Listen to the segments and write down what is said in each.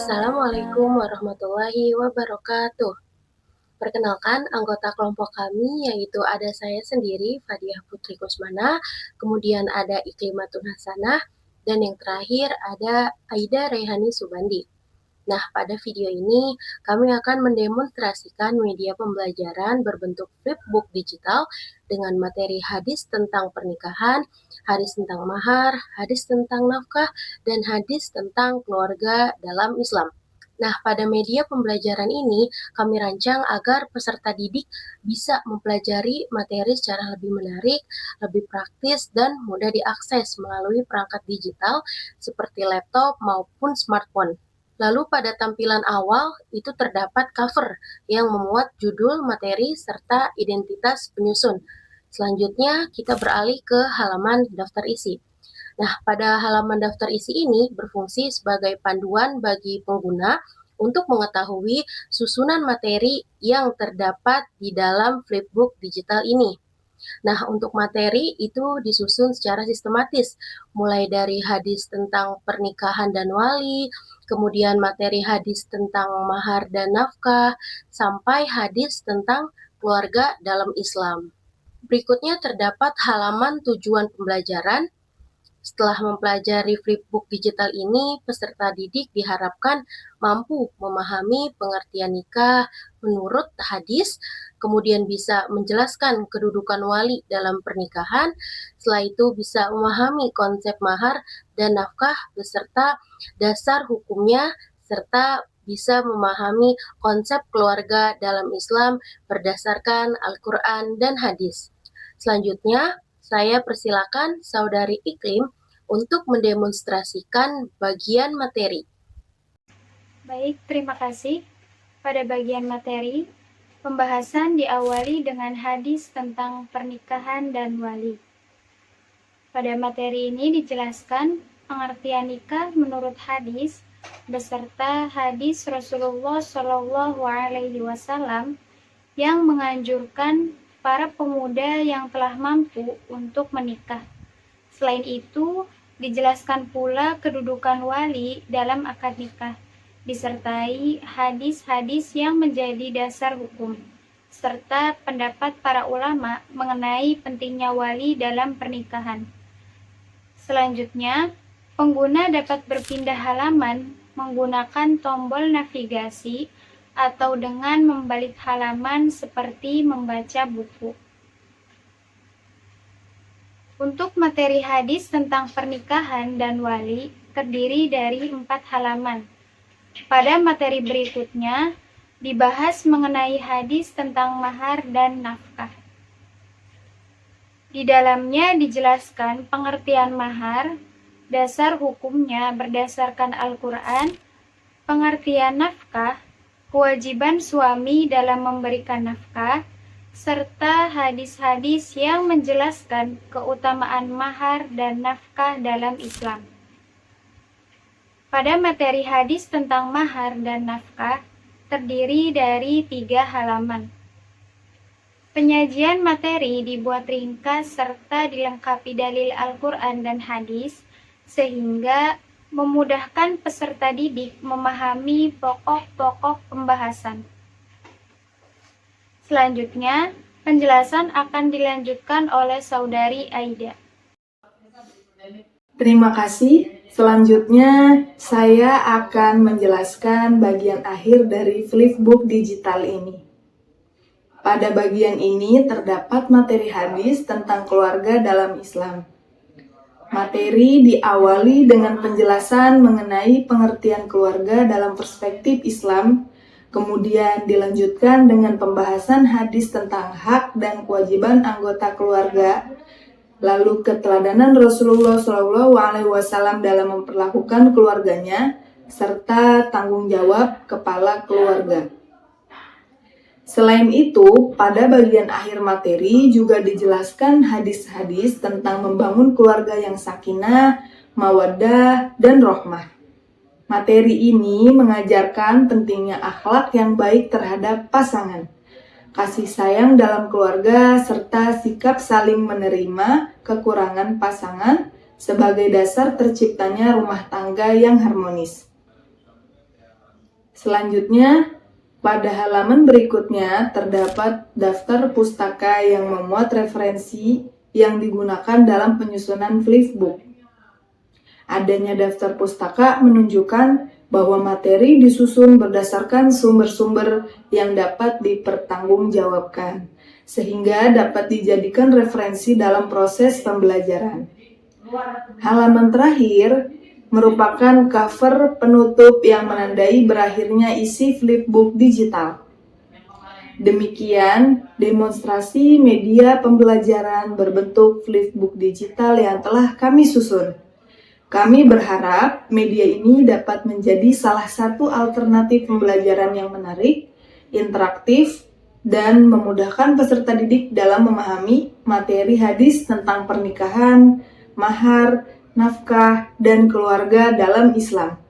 Assalamualaikum warahmatullahi wabarakatuh. Perkenalkan, anggota kelompok kami yaitu ada saya sendiri, Fadiah Putri Kusmana, kemudian ada Iklimatun Hasanah, dan yang terakhir ada Aida Rehani Subandi. Nah, pada video ini kami akan mendemonstrasikan media pembelajaran berbentuk flipbook digital dengan materi hadis tentang pernikahan, hadis tentang mahar, hadis tentang nafkah, dan hadis tentang keluarga dalam Islam. Nah, pada media pembelajaran ini kami rancang agar peserta didik bisa mempelajari materi secara lebih menarik, lebih praktis, dan mudah diakses melalui perangkat digital seperti laptop maupun smartphone. Lalu pada tampilan awal itu terdapat cover yang memuat judul materi serta identitas penyusun. Selanjutnya kita beralih ke halaman daftar isi. Nah, pada halaman daftar isi ini berfungsi sebagai panduan bagi pengguna untuk mengetahui susunan materi yang terdapat di dalam flipbook digital ini. Nah, untuk materi itu disusun secara sistematis, mulai dari hadis tentang pernikahan dan wali, kemudian materi hadis tentang mahar dan nafkah, sampai hadis tentang keluarga dalam Islam. Berikutnya terdapat halaman tujuan pembelajaran. Setelah mempelajari flipbook digital ini, peserta didik diharapkan mampu memahami pengertian nikah menurut hadis, kemudian bisa menjelaskan kedudukan wali dalam pernikahan, setelah itu bisa memahami konsep mahar dan nafkah beserta dasar hukumnya, serta bisa memahami konsep keluarga dalam Islam berdasarkan Al-Quran dan hadis. Selanjutnya, saya persilakan Saudari Iklim untuk mendemonstrasikan bagian materi. Baik, terima kasih. Pada bagian materi, pembahasan diawali dengan hadis tentang pernikahan dan wali. Pada materi ini dijelaskan pengertian nikah menurut hadis beserta hadis Rasulullah SAW yang menganjurkan para pemuda yang telah mampu untuk menikah. Selain itu, dijelaskan pula kedudukan wali dalam akad nikah, disertai hadis-hadis yang menjadi dasar hukum, serta pendapat para ulama mengenai pentingnya wali dalam pernikahan. Selanjutnya, pengguna dapat berpindah halaman menggunakan tombol navigasi atau dengan membalik halaman seperti membaca buku. Untuk materi hadis tentang pernikahan dan wali terdiri dari 4 halaman. Pada materi berikutnya dibahas mengenai hadis tentang mahar dan nafkah. Di dalamnya dijelaskan pengertian mahar, dasar hukumnya berdasarkan Al-Quran, pengertian nafkah, kewajiban suami dalam memberikan nafkah, serta hadis-hadis yang menjelaskan keutamaan mahar dan nafkah dalam Islam. Pada materi hadis tentang mahar dan nafkah terdiri dari 3 halaman. Penyajian materi dibuat ringkas serta dilengkapi dalil Al-Quran dan hadis sehingga memudahkan peserta didik memahami pokok-pokok pembahasan. Selanjutnya, penjelasan akan dilanjutkan oleh Saudari Aida. Terima kasih. Selanjutnya, saya akan menjelaskan bagian akhir dari flipbook digital ini. Pada bagian ini terdapat materi hadis tentang keluarga dalam Islam. Materi diawali dengan penjelasan mengenai pengertian keluarga dalam perspektif Islam, kemudian dilanjutkan dengan pembahasan hadis tentang hak dan kewajiban anggota keluarga, lalu keteladanan Rasulullah SAW dalam memperlakukan keluarganya, serta tanggung jawab kepala keluarga. Selain itu, pada bagian akhir materi juga dijelaskan hadis-hadis tentang membangun keluarga yang sakinah, mawaddah, dan rohmah. Materi ini mengajarkan pentingnya akhlak yang baik terhadap pasangan, kasih sayang dalam keluarga, serta sikap saling menerima kekurangan pasangan sebagai dasar terciptanya rumah tangga yang harmonis. Selanjutnya, pada halaman berikutnya terdapat daftar pustaka yang memuat referensi yang digunakan dalam penyusunan flipbook. Adanya daftar pustaka menunjukkan bahwa materi disusun berdasarkan sumber-sumber yang dapat dipertanggungjawabkan, sehingga dapat dijadikan referensi dalam proses pembelajaran. Halaman terakhir merupakan cover penutup yang menandai berakhirnya isi flipbook digital. Demikian demonstrasi media pembelajaran berbentuk flipbook digital yang telah kami susun. Kami berharap media ini dapat menjadi salah satu alternatif pembelajaran yang menarik, interaktif, dan memudahkan peserta didik dalam memahami materi hadis tentang pernikahan, mahar, nafkah, dan keluarga dalam Islam.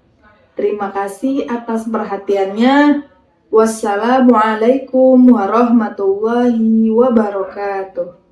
Terima kasih atas perhatiannya. Wassalamualaikum warahmatullahi wabarakatuh.